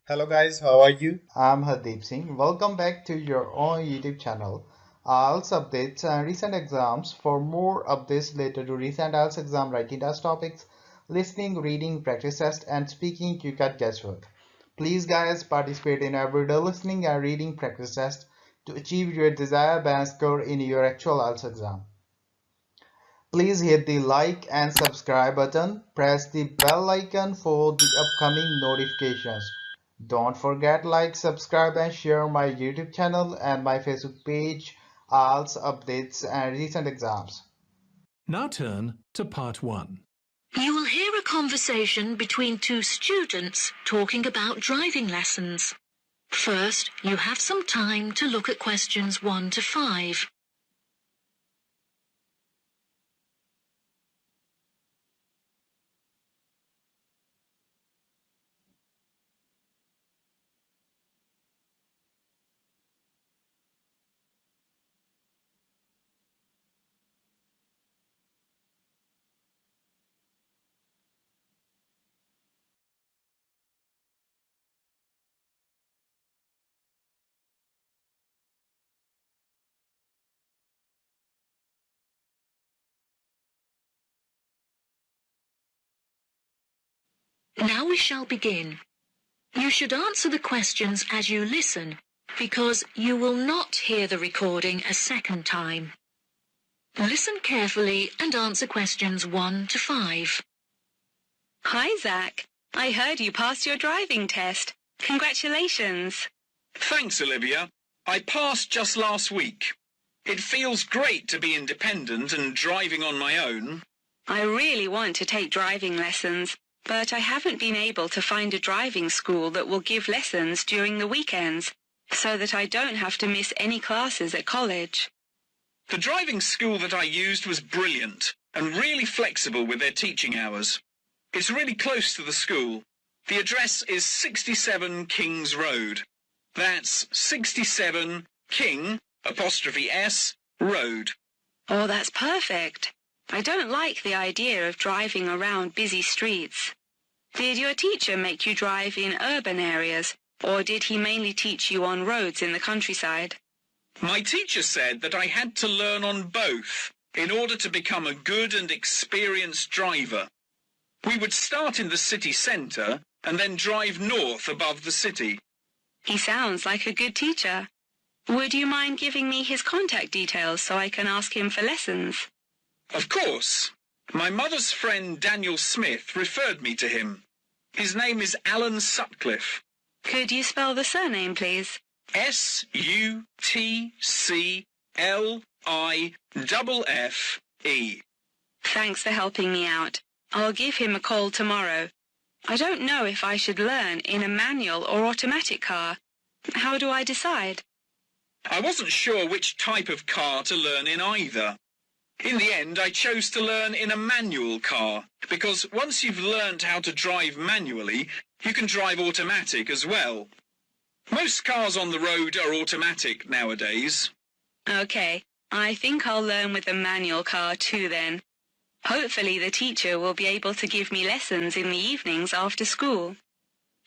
Hello guys, how are you? I'm Hardeep Singh. Welcome back to your own YouTube channel. IELTS updates and recent exams. For more updates related to recent IELTS exam writing test topics, listening, reading, practice test, and speaking, you got guesswork. Please, guys, participate in everyday listening and reading practice test to achieve your desired band score in your actual IELTS exam. Please hit the like and subscribe button. Press the bell icon for the upcoming notifications. Don't forget like, subscribe and share my YouTube channel and my Facebook page, IELTS updates and recent exams. Now turn to part 1. You will hear a conversation between two students talking about driving lessons. First, you have some time to look at questions 1 to 5. Now we shall begin. You should answer the questions as you listen, because you will not hear the recording a second time. Listen carefully and answer questions 1 to 5. Hi, Zach. I heard you passed your driving test. Congratulations. Thanks, Olivia. I passed just last week. It feels great to be independent and driving on my own. I really want to take driving lessons, but I haven't been able to find a driving school that will give lessons during the weekends, so that I don't have to miss any classes at college. The driving school that I used was brilliant and really flexible with their teaching hours. It's really close to the school. The address is 67 Kings Road. That's 67 King '(S) Road. Oh, that's perfect. I don't like the idea of driving around busy streets. Did your teacher make you drive in urban areas, or did he mainly teach you on roads in the countryside? My teacher said that I had to learn on both in order to become a good and experienced driver. We would start in the city centre and then drive north above the city. He sounds like a good teacher. Would you mind giving me his contact details so I can ask him for lessons? Of course. My mother's friend Daniel Smith referred me to him. His name is Alan Sutcliffe. Could you spell the surname, please? Sutcliffe. Thanks for helping me out. I'll give him a call tomorrow. I don't know if I should learn in a manual or automatic car. How do I decide? I wasn't sure which type of car to learn in either. In the end, I chose to learn in a manual car, because once you've learned how to drive manually, you can drive automatic as well. Most cars on the road are automatic nowadays. Okay, I think I'll learn with a manual car too then. Hopefully the teacher will be able to give me lessons in the evenings after school.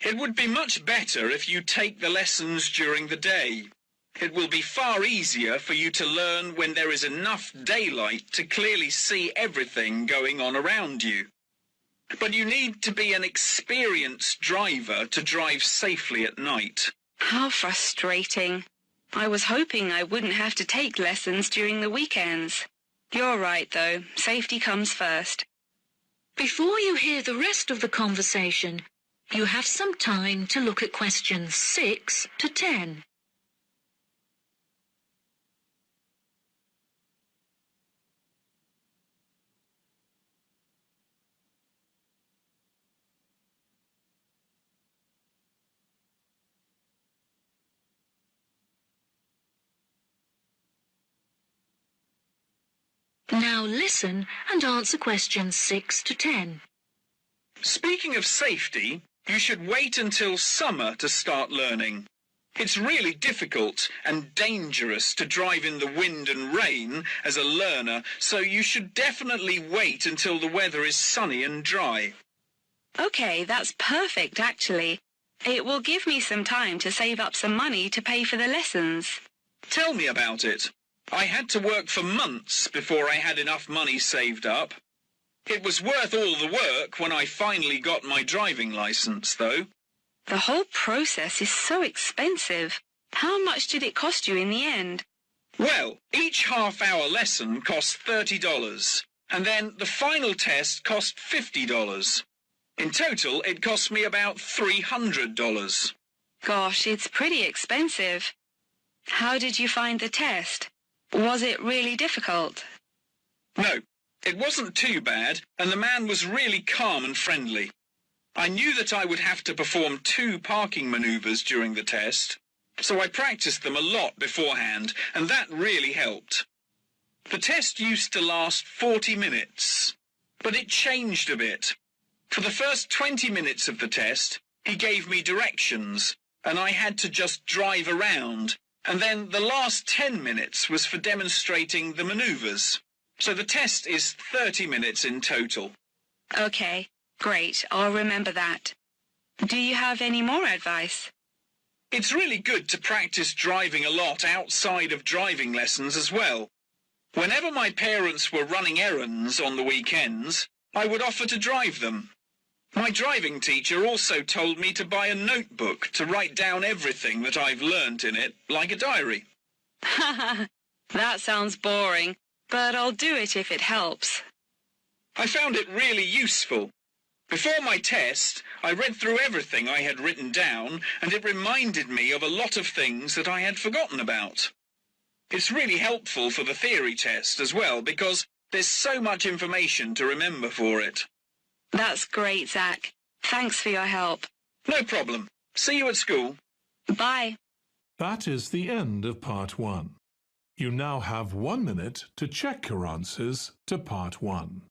It would be much better if you take the lessons during the day. It will be far easier for you to learn when there is enough daylight to clearly see everything going on around you. But you need to be an experienced driver to drive safely at night. How frustrating. I was hoping I wouldn't have to take lessons during the weekends. You're right, though. Safety comes first. Before you hear the rest of the conversation, you have some time to look at questions 6 to 10. Now listen and answer questions 6 to 10. Speaking of safety, you should wait until summer to start learning. It's really difficult and dangerous to drive in the wind and rain as a learner, so you should definitely wait until the weather is sunny and dry. Okay, that's perfect, actually. It will give me some time to save up some money to pay for the lessons. Tell me about it. I had to work for months before I had enough money saved up. It was worth all the work when I finally got my driving licence, though. The whole process is so expensive. How much did it cost you in the end? Well, each half-hour lesson cost $30, and then the final test cost $50. In total, it cost me about $300. Gosh, it's pretty expensive. How did you find the test? Was it really difficult? No, it wasn't too bad, and the man was really calm and friendly. I knew that I would have to perform 2 parking manoeuvres during the test, so I practiced them a lot beforehand, and that really helped. The test used to last 40 minutes, but it changed a bit. For the first 20 minutes of the test, he gave me directions, and I had to just drive around, and then the last 10 minutes was for demonstrating the manoeuvres. So the test is 30 minutes in total. Okay, great. I'll remember that. Do you have any more advice? It's really good to practice driving a lot outside of driving lessons as well. Whenever my parents were running errands on the weekends, I would offer to drive them. My driving teacher also told me to buy a notebook to write down everything that I've learnt in it, like a diary. That sounds boring, but I'll do it if it helps. I found it really useful. Before my test, I read through everything I had written down, and it reminded me of a lot of things that I had forgotten about. It's really helpful for the theory test as well, because there's so much information to remember for it. That's great, Zach. Thanks for your help. No problem. See you at school. Bye. That is the end of Part 1. You now have 1 minute to check your answers to Part 1.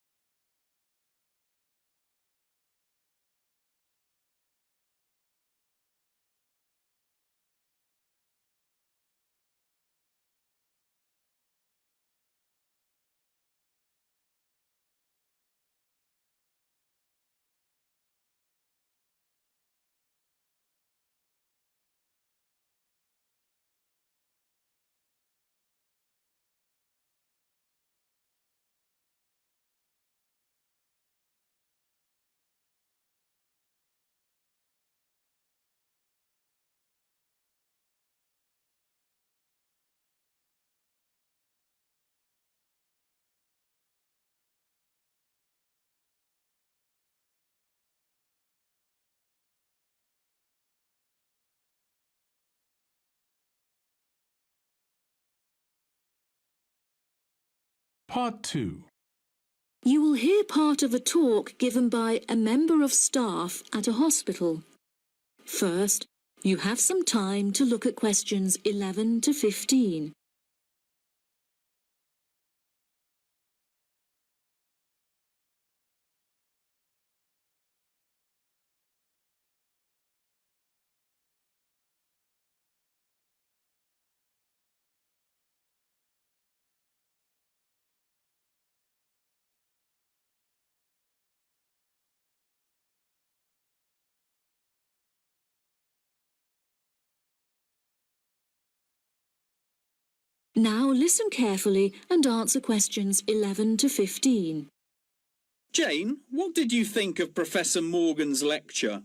Part 2. You will hear part of a talk given by a member of staff at a hospital. First, you have some time to look at questions 11 to 15. Now listen carefully and answer questions 11 to 15. Jane, what did you think of Professor Morgan's lecture?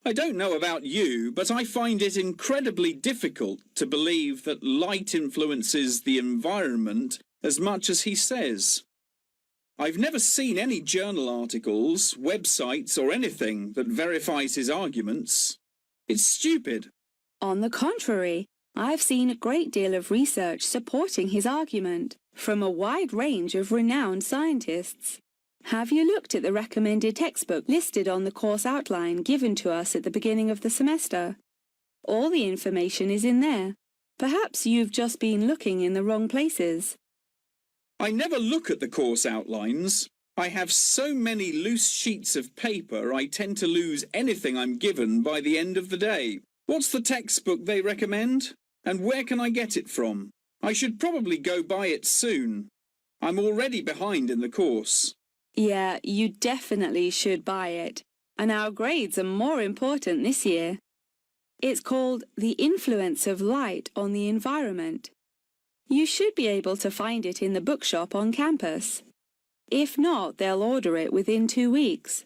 I don't know about you, but I find it incredibly difficult to believe that light influences the environment as much as he says. I've never seen any journal articles, websites or anything that verifies his arguments. It's stupid. On the contrary, I've seen a great deal of research supporting his argument from a wide range of renowned scientists. Have you looked at the recommended textbook listed on the course outline given to us at the beginning of the semester? All the information is in there. Perhaps you've just been looking in the wrong places. I never look at the course outlines. I have so many loose sheets of paper I tend to lose anything I'm given by the end of the day. What's the textbook they recommend? And where can I get it from? I should probably go buy it soon. I'm already behind in the course. Yeah, you definitely should buy it. And our grades are more important this year. It's called The Influence of Light on the Environment. You should be able to find it in the bookshop on campus. If not, they'll order it within 2 weeks.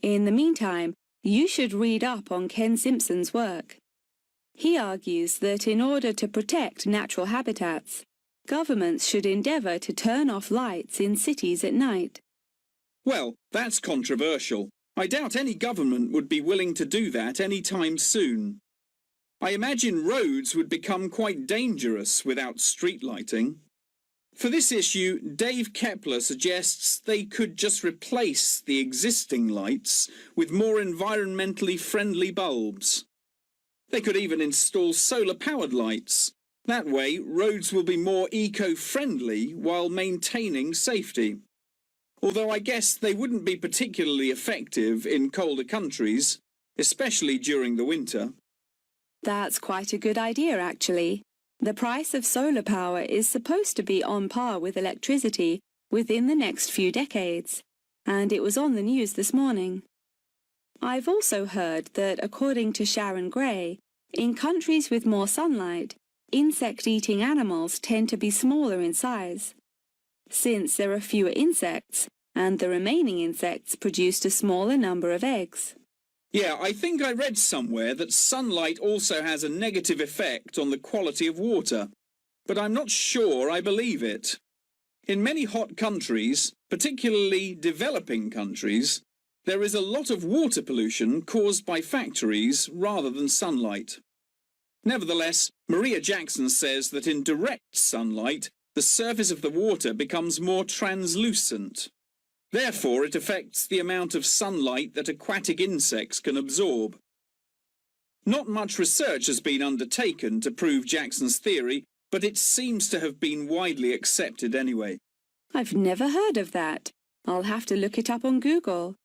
In the meantime, you should read up on Ken Simpson's work. He argues that in order to protect natural habitats, governments should endeavour to turn off lights in cities at night. Well, that's controversial. I doubt any government would be willing to do that any time soon. I imagine roads would become quite dangerous without street lighting. For this issue, Dave Kepler suggests they could just replace the existing lights with more environmentally friendly bulbs. They could even install solar-powered lights. That way, roads will be more eco-friendly while maintaining safety. Although I guess they wouldn't be particularly effective in colder countries, especially during the winter. That's quite a good idea, actually. The price of solar power is supposed to be on par with electricity within the next few decades, and it was on the news this morning. I've also heard that, according to Sharon Gray, in countries with more sunlight, insect-eating animals tend to be smaller in size. Since there are fewer insects, and the remaining insects produced a smaller number of eggs. Yeah, I think I read somewhere that sunlight also has a negative effect on the quality of water, but I'm not sure I believe it. In many hot countries, particularly developing countries, there is a lot of water pollution caused by factories rather than sunlight. Nevertheless, Maria Jackson says that in direct sunlight, the surface of the water becomes more translucent. Therefore, it affects the amount of sunlight that aquatic insects can absorb. Not much research has been undertaken to prove Jackson's theory, but it seems to have been widely accepted anyway. I've never heard of that. I'll have to look it up on Google.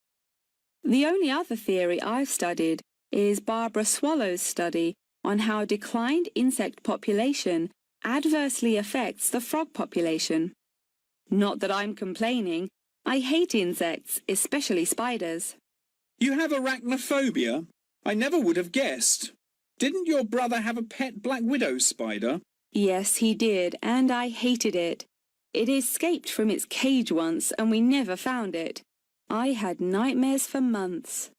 The only other theory I've studied is Barbara Swallow's study on how declined insect population adversely affects the frog population. Not that I'm complaining. I hate insects, especially spiders. You have arachnophobia? I never would have guessed. Didn't your brother have a pet black widow spider? Yes, he did, and I hated it. It escaped from its cage once, and we never found it. I had nightmares for months.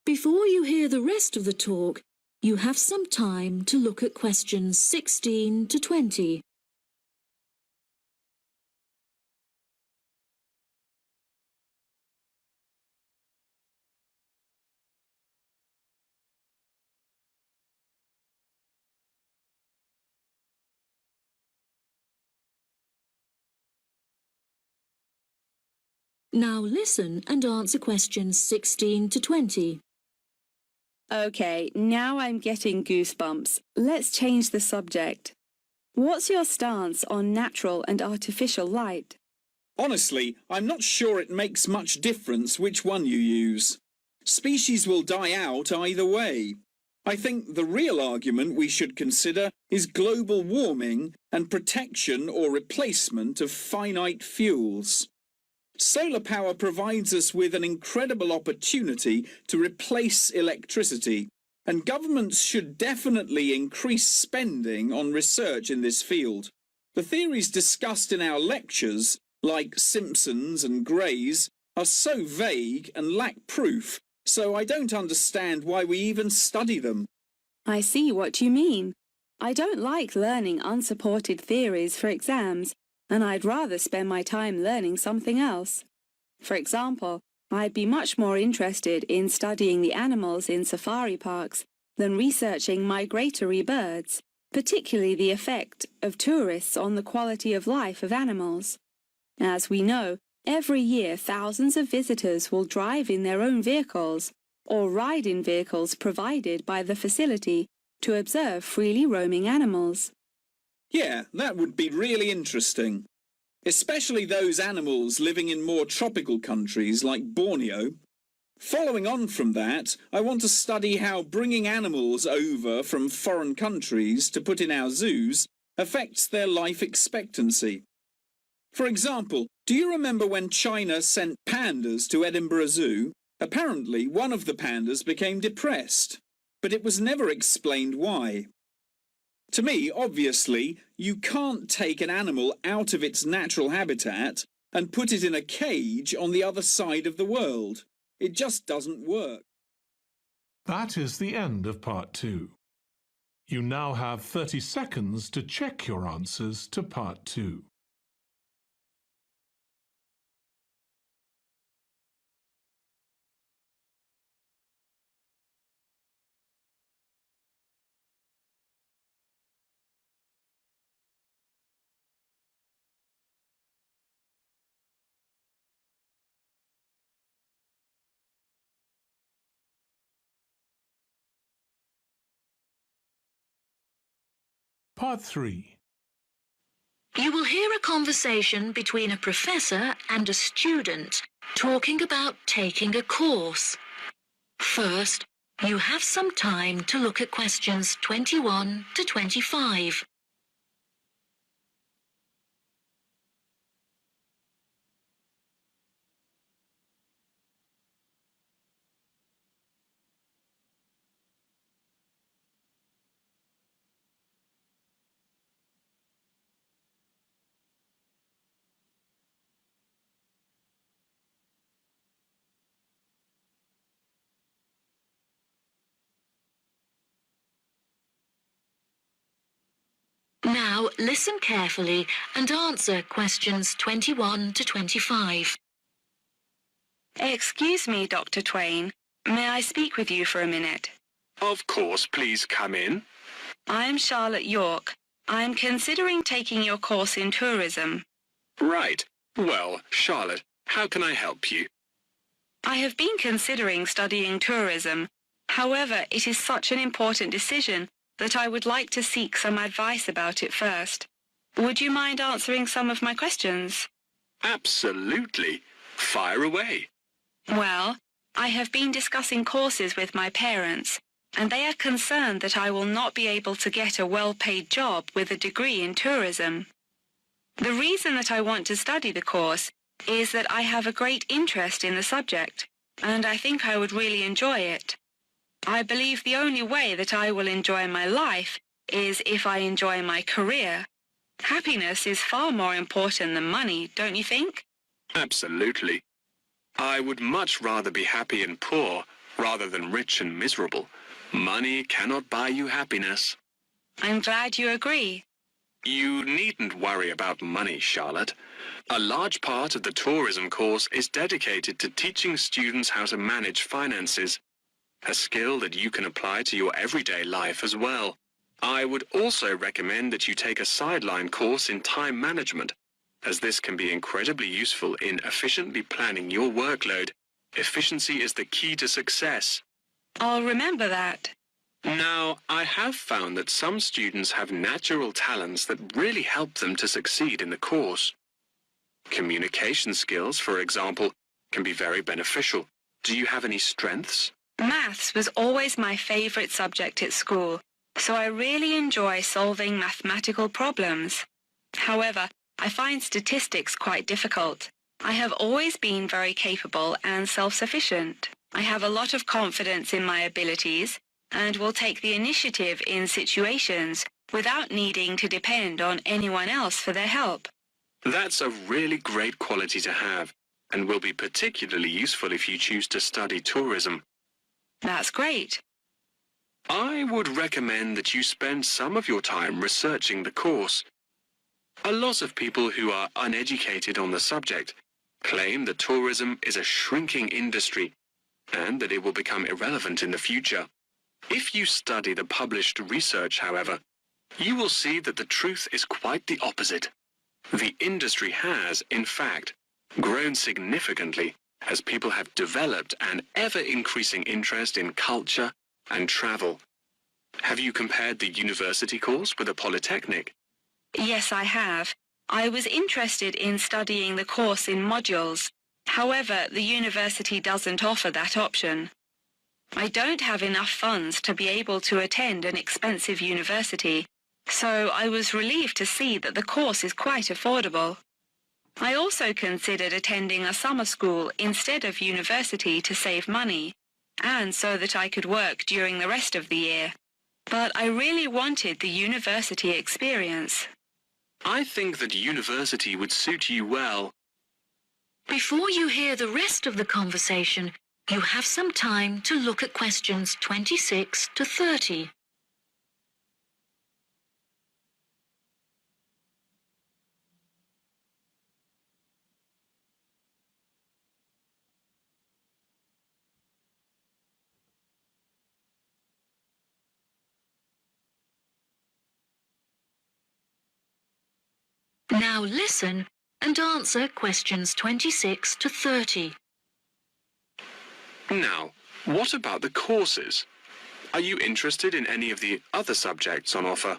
Before you hear the rest of the talk, you have some time to look at questions 16 to 20. Now listen and answer questions 16 to 20. Okay, now I'm getting goosebumps. Let's change the subject. What's your stance on natural and artificial light? Honestly, I'm not sure it makes much difference which one you use. Species will die out either way. I think the real argument we should consider is global warming and protection or replacement of finite fuels. Solar power provides us with an incredible opportunity to replace electricity, and governments should definitely increase spending on research in this field. The theories discussed in our lectures, like Simpson's and Gray's, are so vague and lack proof, so I don't understand why we even study them. I see what you mean. I don't like learning unsupported theories for exams, and I'd rather spend my time learning something else. For example, I'd be much more interested in studying the animals in safari parks than researching migratory birds, particularly the effect of tourists on the quality of life of animals. As we know, every year thousands of visitors will drive in their own vehicles or ride in vehicles provided by the facility to observe freely roaming animals. Yeah, that would be really interesting. Especially those animals living in more tropical countries like Borneo. Following on from that, I want to study how bringing animals over from foreign countries to put in our zoos affects their life expectancy. For example, do you remember when China sent pandas to Edinburgh Zoo? Apparently, one of the pandas became depressed. but it was never explained why. To me, obviously, you can't take an animal out of its natural habitat and put it in a cage on the other side of the world. It just doesn't work. That is the end of part 2. You now have 30 seconds to check your answers to part 2. Part 3. You will hear a conversation between a professor and a student talking about taking a course. First, you have some time to look at questions 21 to 25. Now listen carefully and answer questions 21 to 25. Excuse me, Dr. Twain. May I speak with you for a minute? Of course, please come in. I'm Charlotte York. I'm considering taking your course in tourism. Right. Well, Charlotte, how can I help you? I have been considering studying tourism. However, it is such an important decision that I would like to seek some advice about it first. Would you mind answering some of my questions? Absolutely. Fire away. Well, I have been discussing courses with my parents, and they are concerned that I will not be able to get a well-paid job with a degree in tourism. The reason that I want to study the course is that I have a great interest in the subject, and I think I would really enjoy it. I believe the only way that I will enjoy my life is if I enjoy my career. Happiness is far more important than money, don't you think? Absolutely. I would much rather be happy and poor rather than rich and miserable. Money cannot buy you happiness. I'm glad you agree. You needn't worry about money, Charlotte. A large part of the tourism course is dedicated to teaching students how to manage finances, a skill that you can apply to your everyday life as well. I would also recommend that you take a sideline course in time management, as this can be incredibly useful in efficiently planning your workload. Efficiency is the key to success. I'll remember that. Now, I have found that some students have natural talents that really help them to succeed in the course. Communication skills, for example, can be very beneficial. Do you have any strengths? Maths was always my favorite subject at school, so I really enjoy solving mathematical problems. However, I find statistics quite difficult. I have always been very capable and self-sufficient. I have a lot of confidence in my abilities and will take the initiative in situations without needing to depend on anyone else for their help. That's a really great quality to have, and will be particularly useful if you choose to study tourism. That's great. I would recommend that you spend some of your time researching the course. A lot of people who are uneducated on the subject claim that tourism is a shrinking industry and that it will become irrelevant in the future. If you study the published research, however, you will see that the truth is quite the opposite. The industry has, in fact, grown significantly as people have developed an ever-increasing interest in culture and travel. Have you compared the university course with a polytechnic? Yes, I have. I was interested in studying the course in modules. However, the university doesn't offer that option. I don't have enough funds to be able to attend an expensive university, so I was relieved to see that the course is quite affordable. I also considered attending a summer school instead of university to save money. and so that I could work during the rest of the year. But I really wanted the university experience. I think that university would suit you well. Before you hear the rest of the conversation, you have some time to look at questions 26 to 30. Now listen and answer questions 26 to 30. Now, what about the courses? Are you interested in any of the other subjects on offer?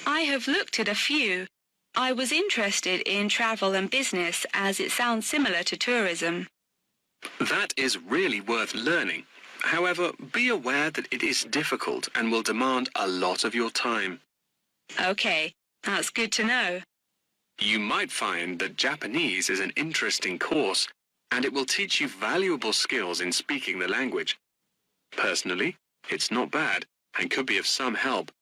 I have looked at a few. I was interested in travel and business as it sounds similar to tourism. That is really worth learning. However, be aware that it is difficult and will demand a lot of your time. Okay, that's good to know. You might find that Japanese is an interesting course, and it will teach you valuable skills in speaking the language. Personally, it's not bad and could be of some help,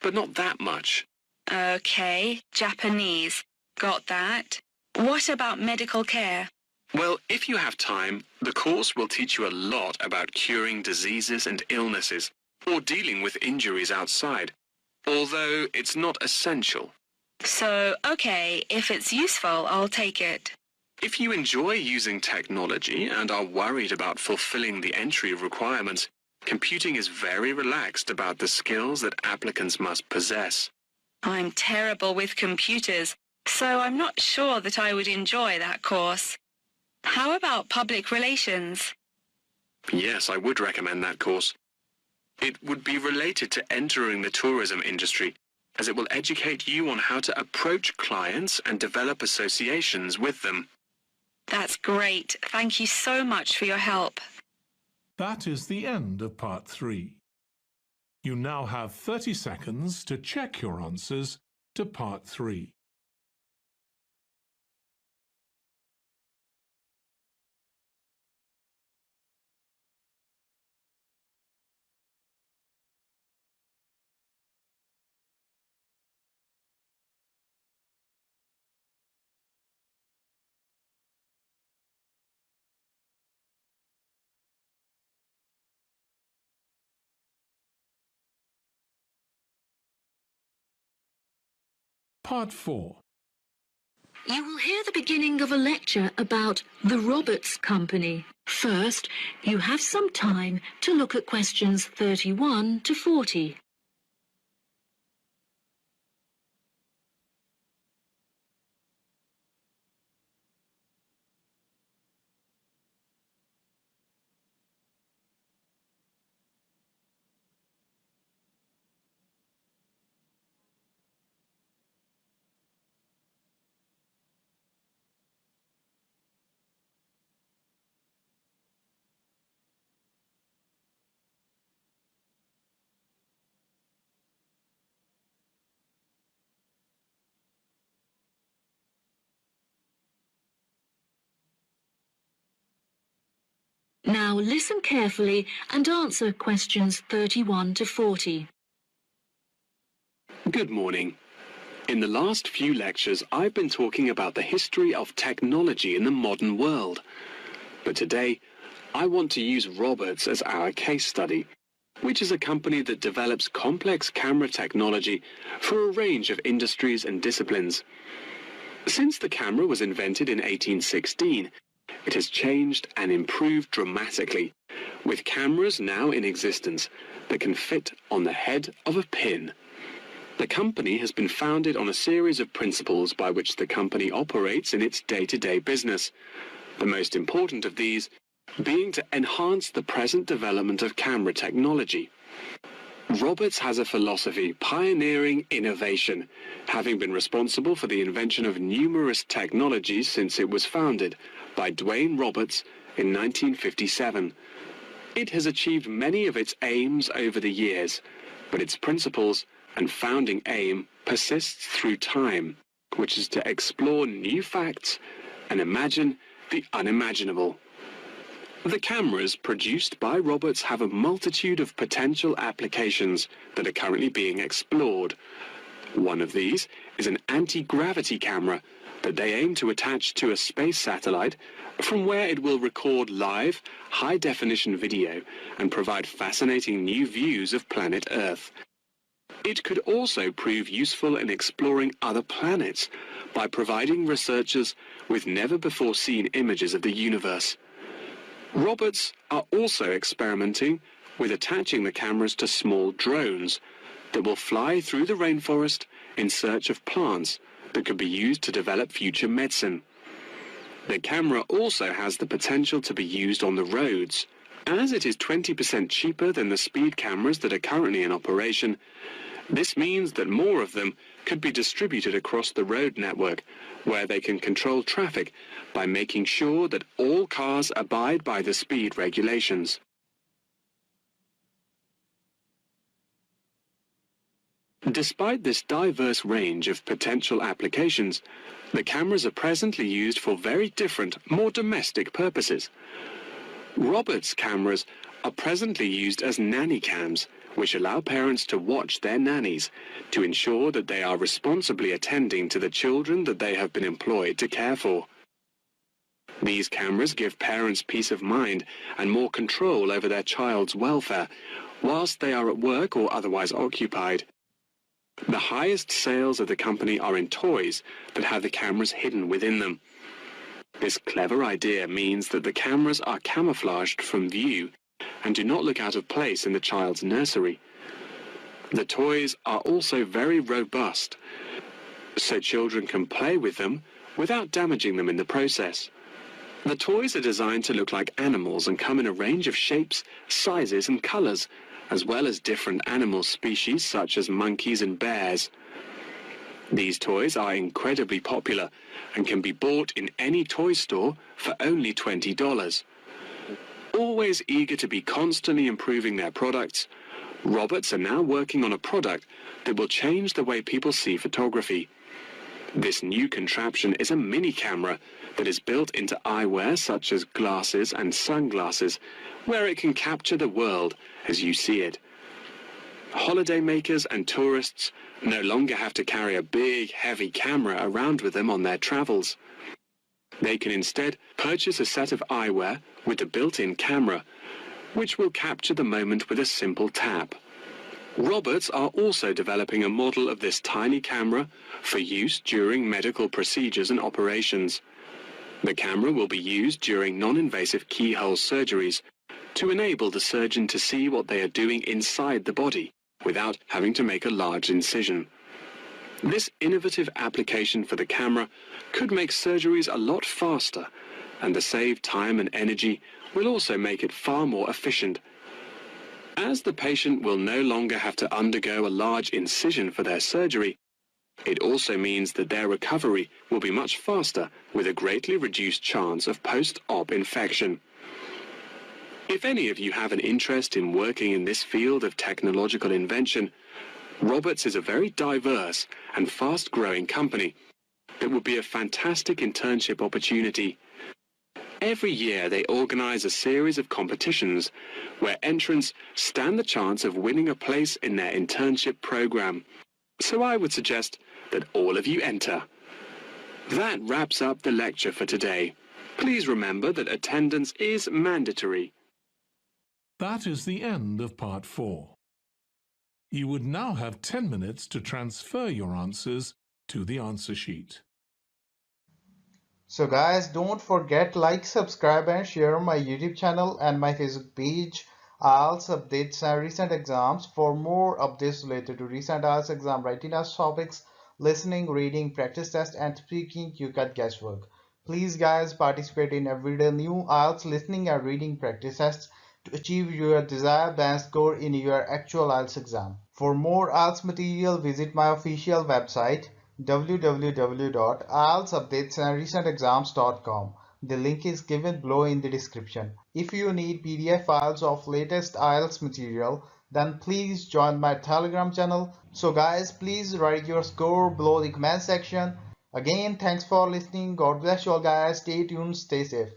but not that much. Okay, Japanese. Got that. What about medical care? Well, if you have time, the course will teach you a lot about curing diseases and illnesses, or dealing with injuries outside, although it's not essential. So, okay, if it's useful, I'll take it. If you enjoy using technology and are worried about fulfilling the entry requirements, computing is very relaxed about the skills that applicants must possess. I'm terrible with computers, so I'm not sure that I would enjoy that course. How about public relations? Yes, I would recommend that course. It would be related to entering the tourism industry, as it will educate you on how to approach clients and develop associations with them. That's great. Thank you so much for your help. That is the end of part 3. You now have 30 seconds to check your answers to part 3. Part 4. You will hear the beginning of a lecture about the Roberts Company. First, you have some time to look at questions 31 to 40. Now listen carefully and answer questions 31 to 40. Good morning. In the last few lectures, I've been talking about the history of technology in the modern world. But today, I want to use Roberts as our case study, which is a company that develops complex camera technology for a range of industries and disciplines. Since the camera was invented in 1816, it has changed and improved dramatically, with cameras now in existence that can fit on the head of a pin. The company has been founded on a series of principles by which the company operates in its day-to-day business, the most important of these being to enhance the present development of camera technology. Roberts has a philosophy pioneering innovation, having been responsible for the invention of numerous technologies since it was founded by Dwayne Roberts in 1957. It has achieved many of its aims over the years, but its principles and founding aim persists through time, which is to explore new facts and imagine the unimaginable. The cameras produced by Roberts have a multitude of potential applications that are currently being explored. One of these is an anti-gravity camera that they aim to attach to a space satellite from where it will record live, high-definition video and provide fascinating new views of planet Earth. It could also prove useful in exploring other planets by providing researchers with never-before-seen images of the universe. Roberts are also experimenting with attaching the cameras to small drones that will fly through the rainforest in search of plants that could be used to develop future medicine. The camera also has the potential to be used on the roads. As it is 20% cheaper than the speed cameras that are currently in operation, this means that more of them could be distributed across the road network, where they can control traffic by making sure that all cars abide by the speed regulations. Despite this diverse range of potential applications, the cameras are presently used for very different, more domestic purposes. Roberts' cameras are presently used as nanny cams, which allow parents to watch their nannies to ensure that they are responsibly attending to the children that they have been employed to care for. These cameras give parents peace of mind and more control over their child's welfare whilst they are at work or otherwise occupied. The highest sales of the company are in toys that have the cameras hidden within them. This clever idea means that the cameras are camouflaged from view and do not look out of place in the child's nursery. The toys are also very robust, so children can play with them without damaging them in the process. The toys are designed to look like animals and come in a range of shapes, sizes and colors, as well as different animal species such as monkeys and bears. These toys are incredibly popular and can be bought in any toy store for only $20. Always eager to be constantly improving their products, Roberts are now working on a product that will change the way people see photography. This new contraption is a mini camera that is built into eyewear such as glasses and sunglasses, where it can capture the world as you see it. Holidaymakers and tourists no longer have to carry a big, heavy camera around with them on their travels. They can instead purchase a set of eyewear with a built-in camera, which will capture the moment with a simple tap. Roberts are also developing a model of this tiny camera for use during medical procedures and operations. The camera will be used during non-invasive keyhole surgeries to enable the surgeon to see what they are doing inside the body without having to make a large incision. This innovative application for the camera could make surgeries a lot faster, and the saved time and energy will also make it far more efficient. As the patient will no longer have to undergo a large incision for their surgery, it also means that their recovery will be much faster with a greatly reduced chance of post-op infection. If any of you have an interest in working in this field of technological invention, Roberts is a very diverse and fast-growing company that would be a fantastic internship opportunity. Every year they organize a series of competitions where entrants stand the chance of winning a place in their internship program. So I would suggest that all of you enter. That wraps up the lecture for today. Please remember that attendance is mandatory. That is the end of part 4. You would now have 10 minutes to transfer your answers to the answer sheet. So guys, don't forget like, subscribe and share my YouTube channel and my Facebook page. IELTS updates and recent exams. For more updates related to recent IELTS exam writing test topics, listening, reading, practice test and speaking, you got guesswork. Please guys, participate in everyday new IELTS listening and reading practice tests to achieve your desired band score in your actual IELTS exam. For more IELTS material, visit my official website www.ieltsupdatesandrecentexams.com. The link is given below in the description. If you need PDF files of latest IELTS material, then please join my Telegram channel. So guys, please write your score below the comment section. Again, thanks for listening. God bless you all guys. Stay tuned, stay safe.